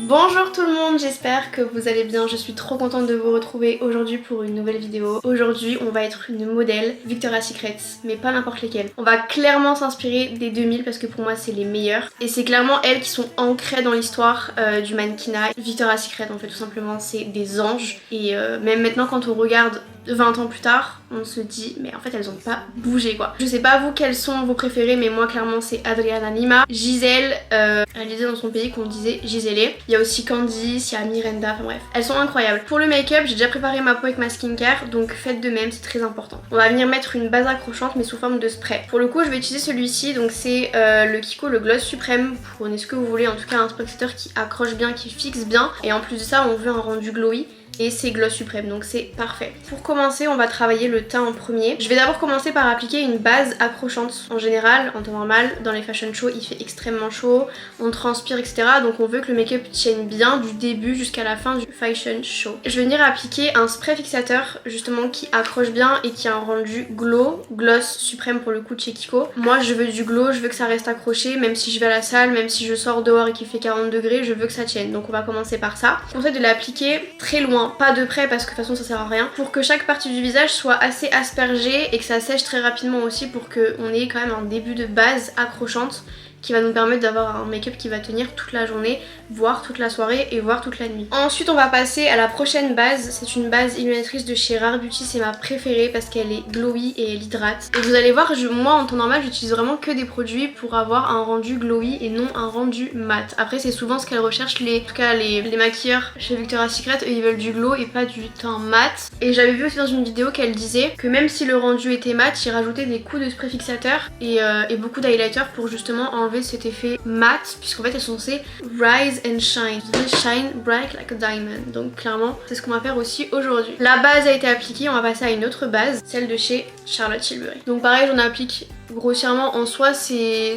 Bonjour tout le monde, j'espère que vous allez bien, je suis trop contente de vous retrouver aujourd'hui pour une nouvelle vidéo. Aujourd'hui on va être une modèle Victoria's Secret, mais pas n'importe lesquelles. On va clairement s'inspirer des 2000 parce que pour moi c'est les meilleures. Et c'est clairement elles qui sont ancrées dans l'histoire du mannequinat. Victoria's Secret en fait tout simplement c'est des anges. Et même maintenant quand on regarde 20 ans plus tard, on se dit mais en fait elles ont pas bougé quoi. Je sais pas vous quelles sont vos préférées, mais moi clairement c'est Adriana Lima, Gisèle, elle disait dans son pays qu'on disait Gisèle. Il y a aussi Candice, il y a Miranda, enfin bref. Elles sont incroyables. Pour le make-up, j'ai déjà préparé ma peau avec ma skincare, donc faites de même, c'est très important. On va venir mettre une base accrochante mais sous forme de spray. Pour le coup je vais utiliser celui-ci, donc c'est le Kiko, le Gloss Suprême. Prenez ce que vous voulez, en tout cas un protecteur qui accroche bien, qui fixe bien. Et en plus de ça on veut un rendu glowy. Et c'est Gloss Suprême, donc c'est parfait. Pour commencer, on va travailler le teint en premier. Je vais d'abord commencer par appliquer une base accrochante. En général, en temps normal, dans les fashion shows, il fait extrêmement chaud, on transpire, etc. Donc on veut que le make-up tienne bien du début jusqu'à la fin du fashion show. Je vais venir appliquer un spray fixateur, justement, qui accroche bien et qui a un rendu glow. Gloss Suprême pour le coup de chez Kiko. Moi, je veux du glow, je veux que ça reste accroché, même si je vais à la salle, même si je sors dehors et qu'il fait 40 degrés, je veux que ça tienne. Donc on va commencer par ça. Je conseille de l'appliquer très loin. Pas de près parce que de toute façon ça sert à rien, pour que chaque partie du visage soit assez aspergée et que ça sèche très rapidement aussi, pour qu'on ait quand même un début de base accrochante qui va nous permettre d'avoir un make-up qui va tenir toute la journée, voire toute la soirée et voire toute la nuit. Ensuite on va passer à la prochaine base, c'est une base illuminatrice de chez Rare Beauty, c'est ma préférée parce qu'elle est glowy et elle hydrate. Et vous allez voir, moi en temps normal j'utilise vraiment que des produits pour avoir un rendu glowy et non un rendu mat. Après c'est souvent ce qu'elles recherchent, en tout cas les maquilleurs chez Victoria's Secret, eux ils veulent du glow et pas du teint mat. Et j'avais vu aussi dans une vidéo qu'elle disait que même si le rendu était mat, ils rajoutaient des coups de spray fixateur et beaucoup d'highlighter pour justement enlever cet effet mat, puisqu'en fait elles sont censées rise and shine, shine bright like a diamond. Donc clairement c'est ce qu'on va faire aussi aujourd'hui. La base a été appliquée, on va passer à une autre base, celle de chez Charlotte Tilbury. Donc pareil j'en applique grossièrement, en soi c'est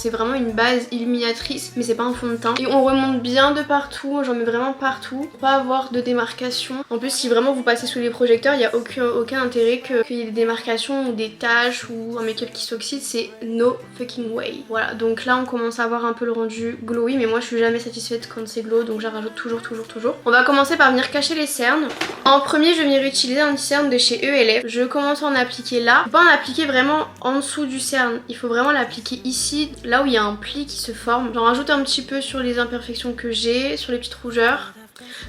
vraiment une base illuminatrice mais c'est pas un fond de teint, et on remonte bien de partout, j'en mets vraiment partout pour pas avoir de démarcation. En plus si vraiment vous passez sous les projecteurs, il n'y a aucun intérêt qu'il y ait des démarcations ou des taches ou un make-up qui s'oxyde, c'est no fucking way. Voilà, donc là on commence à avoir un peu le rendu glowy, mais moi je suis jamais satisfaite quand c'est glow, donc j'en rajoute toujours. On va commencer par venir cacher les cernes. En premier je vais venir utiliser un cerne de chez ELF. Je commence à en appliquer là, faut pas en appliquer vraiment en dessous du cerne, il faut vraiment l'appliquer ici, là où il y a un pli qui se forme. J'en rajoute un petit peu sur les imperfections que j'ai, sur les petites rougeurs.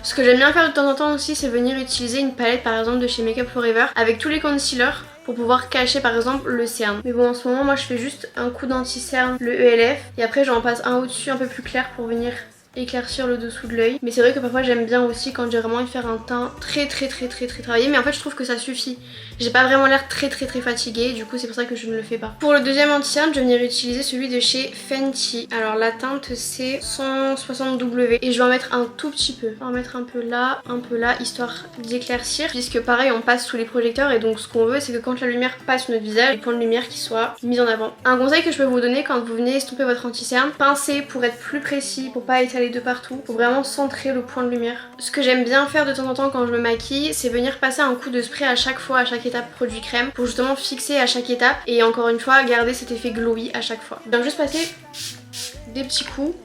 Ce que j'aime bien faire de temps en temps aussi, c'est venir utiliser une palette par exemple de chez Make Up Forever avec tous les concealers pour pouvoir cacher par exemple le cerne. Mais bon, en ce moment moi je fais juste un coup d'anti-cerne, le ELF, et après j'en passe un au-dessus un peu plus clair pour venir éclaircir le dessous de l'œil. Mais c'est vrai que parfois j'aime bien aussi quand j'ai vraiment envie de faire un teint très travaillé, mais en fait je trouve que ça suffit. J'ai pas vraiment l'air très fatiguée, du coup c'est pour ça que je ne le fais pas. Pour le deuxième anti-cerne, je vais venir utiliser celui de chez Fenty. Alors la teinte c'est 160W et je vais en mettre un tout petit peu. On va en mettre un peu là, histoire d'éclaircir, puisque pareil on passe sous les projecteurs, et donc ce qu'on veut c'est que quand la lumière passe sur notre visage, les points de lumière qui soient mis en avant. Un conseil que je peux vous donner quand vous venez estomper votre anti-cerne, pincez pour être plus précis, pour pas étaler de partout, faut vraiment centrer le point de lumière. Ce que j'aime bien faire de temps en temps quand je me maquille, c'est venir passer un coup de spray à chaque fois, à chaque étape produit crème, pour justement fixer à chaque étape et encore une fois garder cet effet glowy à chaque fois. Je viens juste passer des petits coups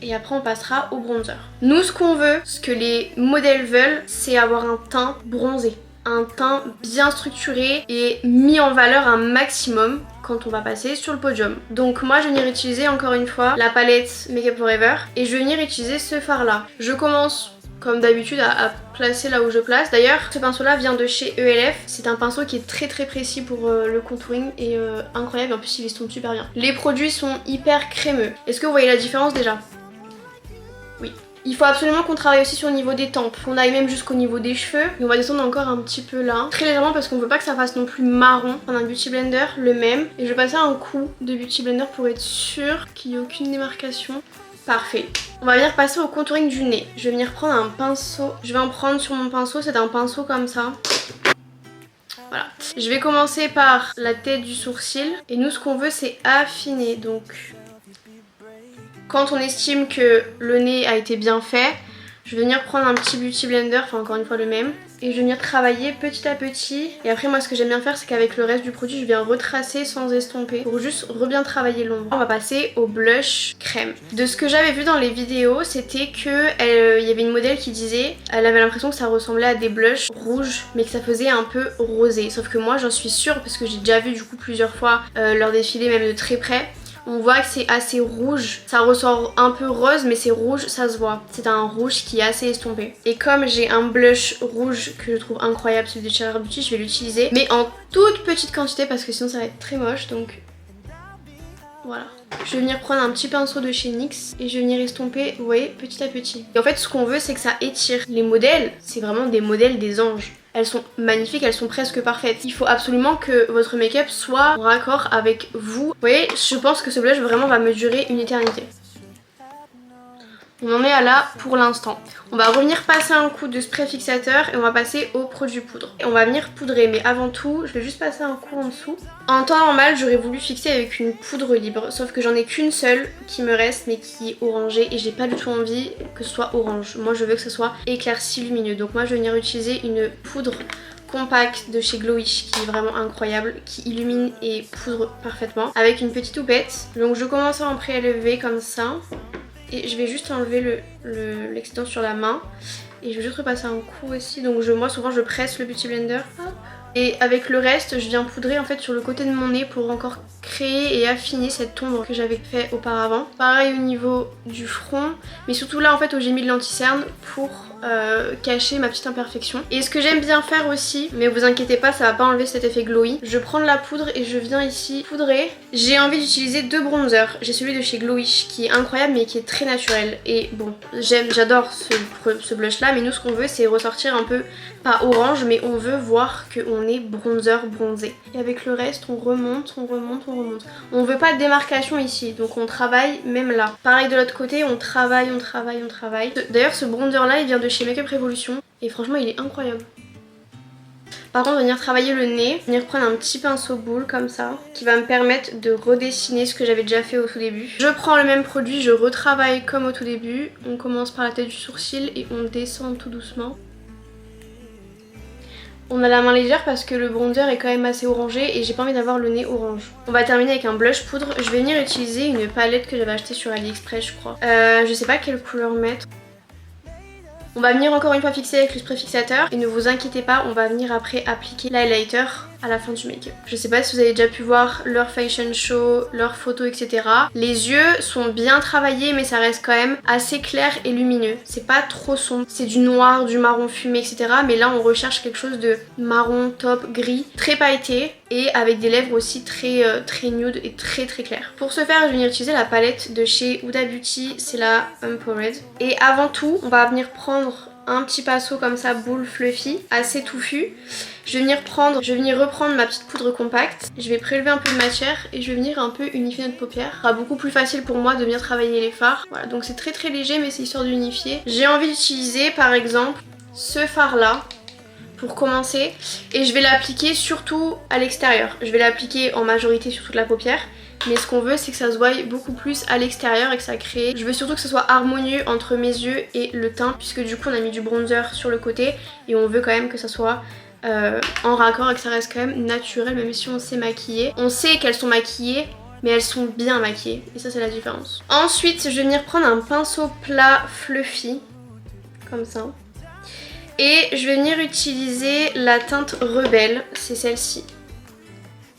et après on passera au bronzer. Nous ce qu'on veut, ce que les modèles veulent, c'est avoir un teint bronzé, un teint bien structuré et mis en valeur un maximum quand on va passer sur le podium. Donc moi je vais venir utiliser encore une fois la palette Make Up Forever et je vais venir utiliser ce fard là. Je commence comme d'habitude à placer là où je place. D'ailleurs ce pinceau là vient de chez ELF, c'est un pinceau qui est très précis pour le contouring et incroyable, en plus il estompe super bien. Les produits sont hyper crémeux. Est-ce que vous voyez la différence déjà? Oui. Il faut absolument qu'on travaille aussi sur le niveau des tempes, qu'on aille même jusqu'au niveau des cheveux. Et on va descendre encore un petit peu là, très légèrement parce qu'on veut pas que ça fasse non plus marron. Prendre un Beauty Blender, le même, et je vais passer un coup de Beauty Blender pour être sûre qu'il n'y ait aucune démarcation. Parfait. On va venir passer au contouring du nez. Je vais venir prendre un pinceau, je vais en prendre sur mon pinceau, c'est un pinceau comme ça. Voilà. Je vais commencer par la tête du sourcil, et nous ce qu'on veut c'est affiner, donc quand on estime que le nez a été bien fait, Je vais venir prendre un petit beauty blender, enfin encore une fois le même, et je vais venir travailler petit à petit. Et après moi ce que j'aime bien faire c'est qu'avec le reste du produit je viens retracer sans estomper pour juste bien travailler l'ombre. On va passer au blush crème. De ce que j'avais vu dans les vidéos c'était que il y avait une modèle qui disait elle avait l'impression que ça ressemblait à des blushs rouges mais que ça faisait un peu rosé. Sauf que moi j'en suis sûre parce que j'ai déjà vu du coup plusieurs fois leur défilé même de très près. On voit que c'est assez rouge, ça ressort un peu rose mais c'est rouge, ça se voit. C'est un rouge qui est assez estompé. Et comme j'ai un blush rouge que je trouve incroyable, celui de Charlotte Beauty, je vais l'utiliser. Mais en toute petite quantité parce que sinon ça va être très moche, donc voilà. Je vais venir prendre un petit pinceau de chez NYX et je vais venir estomper, vous voyez, petit à petit. Et en fait ce qu'on veut c'est que ça étire. Les modèles, c'est vraiment des modèles des anges. Elles sont magnifiques, elles sont presque parfaites. Il faut absolument que votre make-up soit en raccord avec vous. Vous voyez, je pense que ce blush vraiment va me durer une éternité. On en est à là pour l'instant. On va revenir passer un coup de spray fixateur et on va passer au produit poudre. Et on va venir poudrer, mais avant tout, je vais juste passer un coup en dessous. En temps normal, j'aurais voulu fixer avec une poudre libre, sauf que j'en ai qu'une seule qui me reste, mais qui est orangée et j'ai pas du tout envie que ce soit orange. Moi, je veux que ce soit éclairci lumineux. Donc moi, je vais venir utiliser une poudre compacte de chez Glowish qui est vraiment incroyable, qui illumine et poudre parfaitement avec une petite houppette. Donc je commence à en prélever comme ça. Et je vais juste enlever l'excédent sur la main. Et je vais juste repasser un coup aussi. Donc moi souvent je presse le beauty blender. Hop. Et avec le reste je viens poudrer en fait sur le côté de mon nez pour encore créer et affiner cette ombre que j'avais fait auparavant. Pareil au niveau du front. Mais surtout là en fait où j'ai mis de l'anti-cerne pour cacher ma petite imperfection. Et ce que j'aime bien faire aussi, mais vous inquiétez pas ça va pas enlever cet effet glowy, je prends de la poudre et je viens ici poudrer. J'ai envie d'utiliser deux bronzers. J'ai celui de chez Glowish qui est incroyable mais qui est très naturel. Et bon j'adore ce blush là, mais nous ce qu'on veut c'est ressortir un peu, pas orange, mais on veut voir qu'on est bronzer bronzé. Et avec le reste on remonte, on remonte, on remonte. On veut pas de démarcation ici, donc on travaille même là. Pareil de l'autre côté, on travaille, on travaille, on travaille. D'ailleurs ce bronzer là il vient de chez Makeup Revolution et franchement il est incroyable. Par contre, venir travailler le nez, venir prendre un petit pinceau boule comme ça, qui va me permettre de redessiner ce que j'avais déjà fait au tout début. Je prends le même produit, je retravaille comme au tout début. On commence par la tête du sourcil et on descend tout doucement. On a la main légère parce que le bronzer est quand même assez orangé et j'ai pas envie d'avoir le nez orange. On va terminer avec un blush poudre. Je vais venir utiliser une palette que j'avais achetée sur AliExpress je crois. Je sais pas quelle couleur mettre. On va venir encore une fois fixer avec le spray fixateur et ne vous inquiétez pas, on va venir après appliquer l'highlighter à la fin du make-up. Je sais pas si vous avez déjà pu voir leur fashion show, leurs photos, etc. Les yeux sont bien travaillés mais ça reste quand même assez clair et lumineux. C'est pas trop sombre, c'est du noir, du marron fumé, etc. Mais là on recherche quelque chose de marron, taupe, gris, très pailleté et avec des lèvres aussi très nude et très claires. Pour ce faire, je vais venir utiliser la palette de chez Huda Beauty, c'est la Empowered. Et avant tout, on va venir prendre un petit pinceau comme ça, boule fluffy, assez touffu. Je vais venir reprendre ma petite poudre compacte. Je vais prélever un peu de matière et je vais venir un peu unifier notre paupière. Ce sera beaucoup plus facile pour moi de venir travailler les fards. Voilà, donc c'est très léger mais c'est histoire d'unifier. J'ai envie d'utiliser par exemple ce fard là pour commencer et je vais l'appliquer surtout à l'extérieur. Je vais l'appliquer en majorité sur toute la paupière. Mais ce qu'on veut c'est que ça se voie beaucoup plus à l'extérieur et que ça crée... Je veux surtout que ce soit harmonieux entre mes yeux et le teint puisque du coup on a mis du bronzer sur le côté et on veut quand même que ça soit en raccord et que ça reste quand même naturel même si on s'est maquillé. On sait qu'elles sont maquillées mais elles sont bien maquillées et ça c'est la différence. Ensuite je vais venir prendre un pinceau plat fluffy comme ça. Et je vais venir utiliser la teinte Rebelle, c'est celle-ci.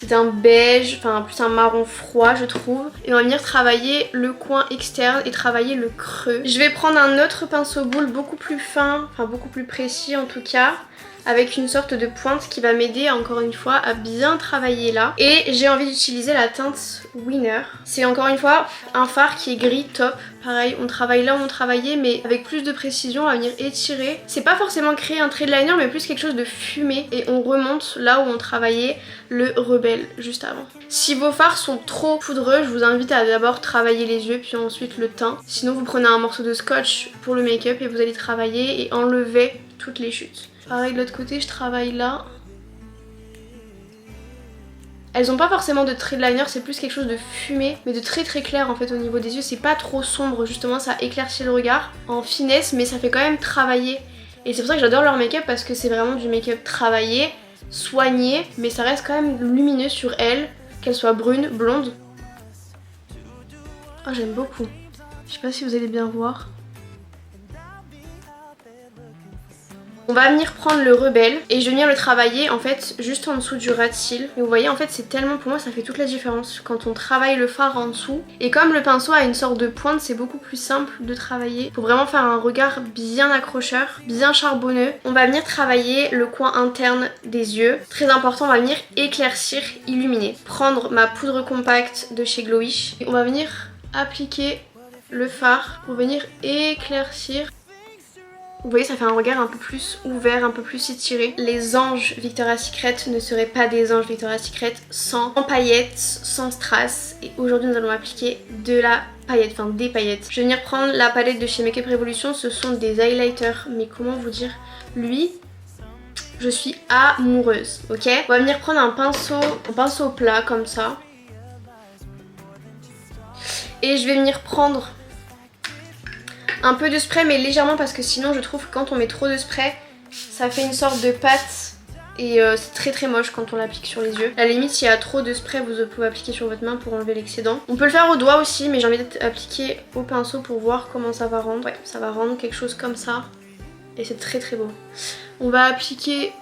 D'un beige, enfin plus un marron froid je trouve. Et on va venir travailler le coin externe et travailler le creux. Je vais prendre un autre pinceau boule beaucoup plus fin, enfin beaucoup plus précis en tout cas, avec une sorte de pointe qui va m'aider encore une fois à bien travailler là. Et j'ai envie d'utiliser la teinte Winner. C'est encore une fois un fard qui est gris top. Pareil, on travaille là où on travaillait mais avec plus de précision, à venir étirer. C'est pas forcément créer un trait de liner mais plus quelque chose de fumé. Et on remonte là où on travaillait le Rebelle juste avant. Si vos fards sont trop poudreux, je vous invite à d'abord travailler les yeux puis ensuite le teint. Sinon vous prenez un morceau de scotch pour le make-up et vous allez travailler et enlever toutes les chutes. Pareil de l'autre côté, je travaille là. Elles ont pas forcément de trait de liner, c'est plus quelque chose de fumé, mais de très très clair en fait au niveau des yeux. C'est pas trop sombre, justement ça éclaircit le regard en finesse, mais ça fait quand même travailler. Et c'est pour ça que j'adore leur make-up, parce que c'est vraiment du make-up travaillé, soigné, mais ça reste quand même lumineux sur elles, qu'elles soient brunes, blondes. Oh, j'aime beaucoup. Je sais pas si vous allez bien voir. On va venir prendre le Rebelle et je vais venir le travailler en fait juste en dessous du ras de cils. Et vous voyez, en fait c'est tellement, pour moi ça fait toute la différence quand on travaille le fard en dessous. Et comme le pinceau a une sorte de pointe, c'est beaucoup plus simple de travailler. Faut vraiment faire un regard bien accrocheur, bien charbonneux. On va venir travailler le coin interne des yeux. Très important, on va venir éclaircir, illuminer. Prendre ma poudre compacte de chez Glowish. Et on va venir appliquer le fard pour venir éclaircir. Vous voyez, ça fait un regard un peu plus ouvert, un peu plus étiré. Les anges Victoria's Secret ne seraient pas des anges Victoria's Secret sans paillettes, sans strass. Et aujourd'hui, nous allons appliquer de la paillette, enfin des paillettes. Je vais venir prendre la palette de chez Makeup Revolution. Ce sont des highlighters, mais comment vous dire, lui, je suis amoureuse, ok? On va venir prendre un pinceau plat comme ça. Et je vais venir prendre un peu de spray, mais légèrement, parce que sinon je trouve que quand on met trop de spray ça fait une sorte de pâte et c'est très très moche quand on l'applique sur les yeux. À la limite, s'il y a trop de spray, vous pouvez appliquer sur votre main pour enlever l'excédent. On peut le faire au doigt aussi, mais j'ai envie d'appliquer au pinceau pour voir comment ça va rendre. Ouais, ça va rendre quelque chose comme ça et c'est très très beau. On va appliquer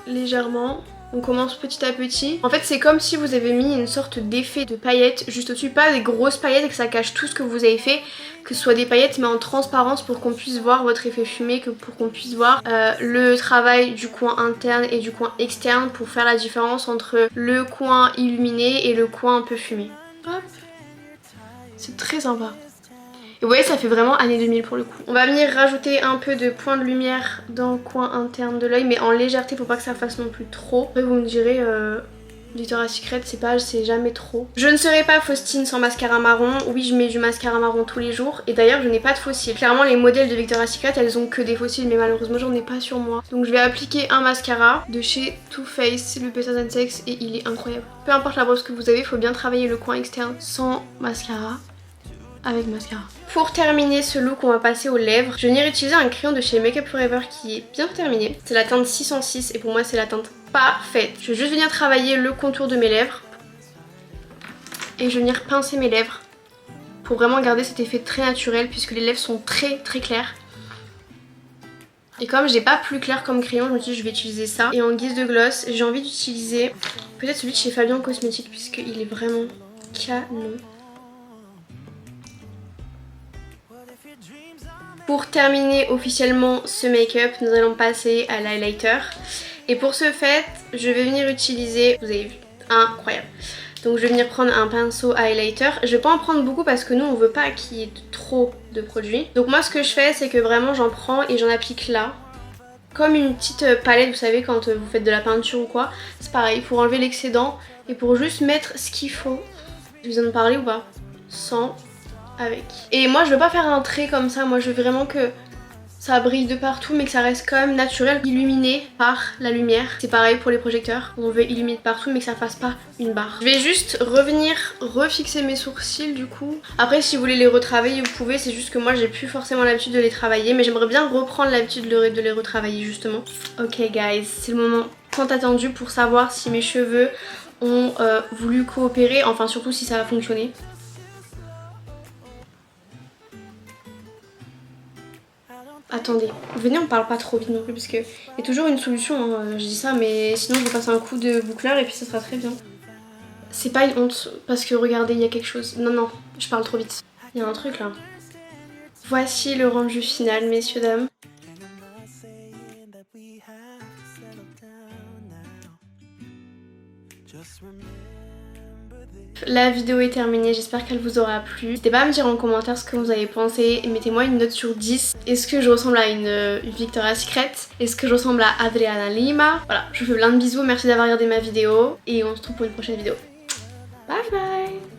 légèrement. On commence petit à petit. En fait, c'est comme si vous avez mis une sorte d'effet de paillettes juste au-dessus. Pas des grosses paillettes et que ça cache tout ce que vous avez fait. Que ce soit des paillettes mais en transparence pour qu'on puisse voir votre effet fumé. Pour qu'on puisse voir le travail du coin interne et du coin externe. Pour faire la différence entre le coin illuminé et le coin un peu fumé. Hop. C'est très sympa. Et vous voyez, ça fait vraiment année 2000 pour le coup. On va venir rajouter un peu de point de lumière dans le coin interne de l'œil, mais en légèreté pour pas que ça fasse non plus trop. Après vous me direz, Victoria's Secret c'est jamais trop. Je ne serai pas Faustine sans mascara marron. Oui, je mets du mascara marron tous les jours. Et d'ailleurs je n'ai pas de faux cils. Clairement les modèles de Victoria's Secret elles ont que des faux cils, mais malheureusement j'en ai pas sur moi. Donc je vais appliquer un mascara de chez Too Faced, le Better Than Sex, et il est incroyable. Peu importe la brosse que vous avez, il faut bien travailler le coin externe sans mascara. Avec mascara. Pour terminer ce look, on va passer aux lèvres. Je vais venir utiliser un crayon de chez Makeup Forever qui est bien terminé. C'est la teinte 606 et pour moi c'est la teinte parfaite. Je vais juste venir travailler le contour de mes lèvres. Et je vais venir pincer mes lèvres pour vraiment garder cet effet très naturel puisque les lèvres sont très très claires. Et comme j'ai pas plus clair comme crayon, je me suis dit je vais utiliser ça. Et en guise de gloss, j'ai envie d'utiliser peut-être celui de chez Fabien Cosmétiques puisqu'il est vraiment canon. Pour terminer officiellement ce make-up, nous allons passer à l'highlighter. Et pour ce fait, je vais venir utiliser, vous avez vu, incroyable. Donc je vais venir prendre un pinceau highlighter. Je vais pas en prendre beaucoup parce que nous on veut pas qu'il y ait trop de produits. Donc moi ce que je fais c'est que vraiment j'en prends et j'en applique là. Comme une petite palette, vous savez quand vous faites de la peinture ou quoi. C'est pareil, pour enlever l'excédent et pour juste mettre ce qu'il faut. Je vous en parler ou pas? Sans... avec. Et moi je veux pas faire un trait comme ça, moi je veux vraiment que ça brille de partout mais que ça reste quand même naturel, illuminé par la lumière. C'est pareil pour les projecteurs, on veut illuminer de partout mais que ça fasse pas une barre. Je vais juste revenir refixer mes sourcils du coup. Après si vous voulez les retravailler vous pouvez, c'est juste que moi j'ai plus forcément l'habitude de les travailler mais j'aimerais bien reprendre l'habitude de les retravailler justement. Ok guys, c'est le moment tant attendu pour savoir si mes cheveux ont voulu coopérer, enfin surtout si ça va fonctionner. Attendez, venez on parle pas trop vite non plus parce que il y a toujours une solution, hein. Je dis ça mais sinon je vais passer un coup de boucleur et puis ça sera très bien. C'est pas une honte parce que regardez il y a quelque chose, non je parle trop vite, il y a un truc là. Voici le rendu final messieurs dames. La vidéo est terminée, j'espère qu'elle vous aura plu. N'hésitez pas à me dire en commentaire ce que vous avez pensé et mettez-moi une note sur 10. Est-ce que je ressemble à une Victoria's Secret? Est-ce que je ressemble à Adriana Lima? Voilà, je vous fais plein de bisous, merci d'avoir regardé ma vidéo et on se retrouve pour une prochaine vidéo. Bye bye.